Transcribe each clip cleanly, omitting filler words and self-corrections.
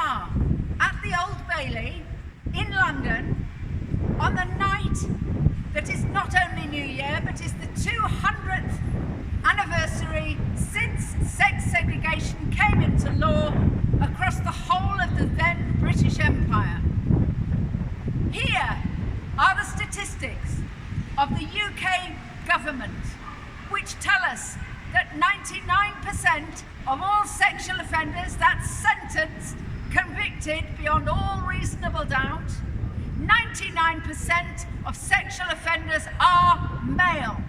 are at the Old Bailey in London on the night that is not only New Year, but is the 200th anniversary since sex segregation came into law across the whole of the then British Empire. Here are the statistics of the UK government, which tell us that 99% of all sexual offenders, that's sentenced, convicted beyond all reasonable doubt, 99% of sexual offenders are male.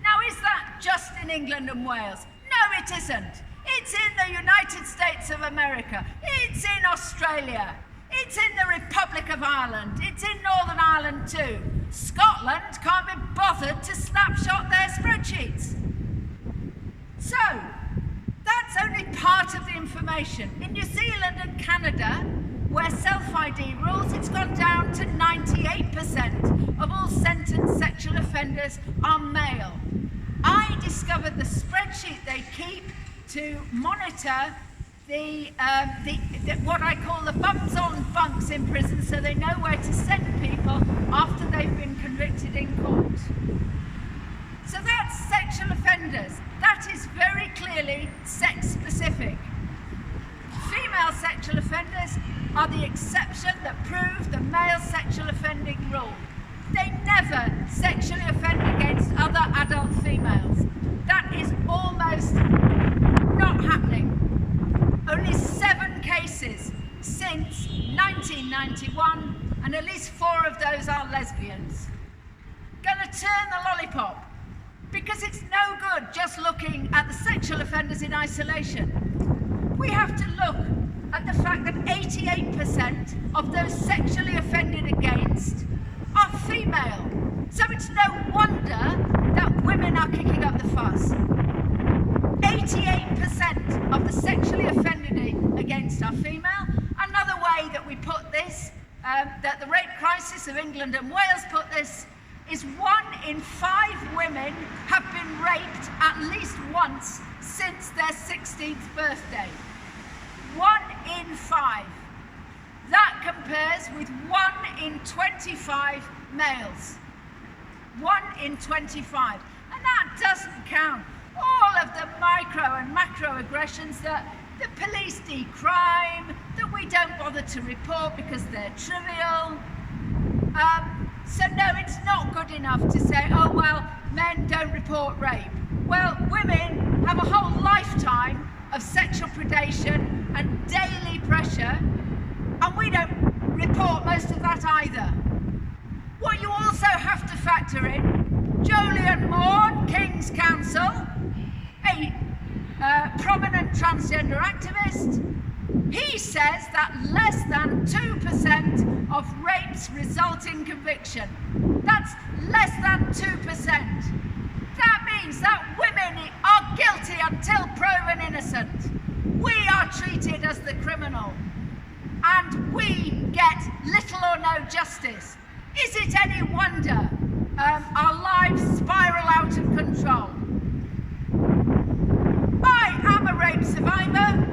Now, is that just in England and Wales? No, it isn't. It's in the United States of America. It's in Australia. It's in the Republic of Ireland. It's in Northern Ireland too. Scotland can't be bothered to snapshot their spreadsheets. So, that's only part of the information. In New Zealand and Canada, where self-ID rules, it's gone down to 98% of all sentenced sexual offenders are male. I discovered the spreadsheet they keep to monitor the what I call the bumps on bunks in prison, so they know where to send people after they've been convicted in court. So that's sexual offenders. That is very clearly sex-specific. Female sexual offenders are the exception that prove the male sexual offending rule. They never sexually offend against other adult females. That is almost not happening. Only 7 cases since 1991, and at least 4 of those are lesbians. Gonna turn the lollipop, because it's no good just looking at the sexual offenders in isolation. We have to look at the fact that 88% of those sexually offended against are female. So it's no wonder that women are kicking up the fuss. 88% of the sexually offended against are female. Another way that we put this, that the rape crisis of England and Wales put this, is 1 in 5 women have been raped at least once since their 16th birthday. 1 in 5. That compares with 1 in 25 males. 1 in 25. And that doesn't count all of the micro and macro aggressions that the police decrime, that we don't bother to report because they're trivial. So no, it's not good enough to say, oh well, men don't report rape. Well, women have a whole lifetime of sexual predation and daily pressure, and we don't report most of that either. What you also have to factor in, Jolyon Moore, King's Counsel, a prominent transgender activist, he says that less than 2% of rapes result in conviction. That's less than 2%. That means that women are guilty until proven innocent. We are treated as the criminal, and we get little or no justice. Is it any wonder our lives spiral out of control? I am a rape survivor.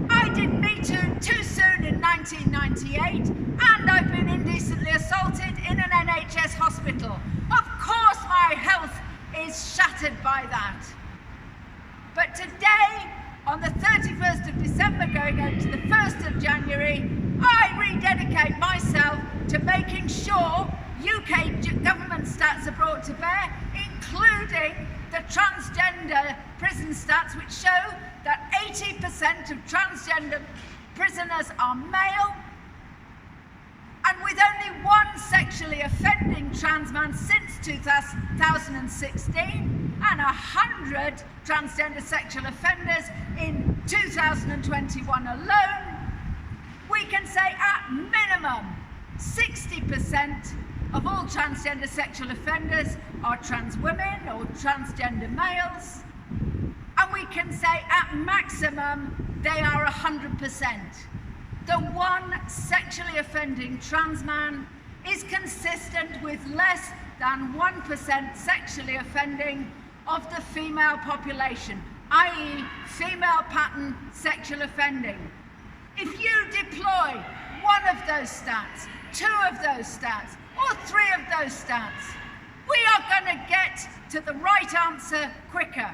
I did Me too soon in 1998, and I've been indecently assaulted in an NHS hospital. Of course my health is shattered by that. But today, on the 31st of December going on to the 1st of January, I rededicate myself to making sure UK government stats are brought to bear, including the transgender prison stats, which show that 80% of transgender prisoners are male, and with only 1 sexually offending trans man since 2016, and 100 transgender sexual offenders in 2021 alone, we can say at minimum 60% of all transgender sexual offenders are trans women or transgender males, and we can say at maximum they are 100%. The 1 sexually offending trans man is consistent with less than 1% sexually offending of the female population, i.e. female pattern sexual offending. if you deploy one of those stats, two of those stats, or three of those stats, we are going to get to the right answer quicker.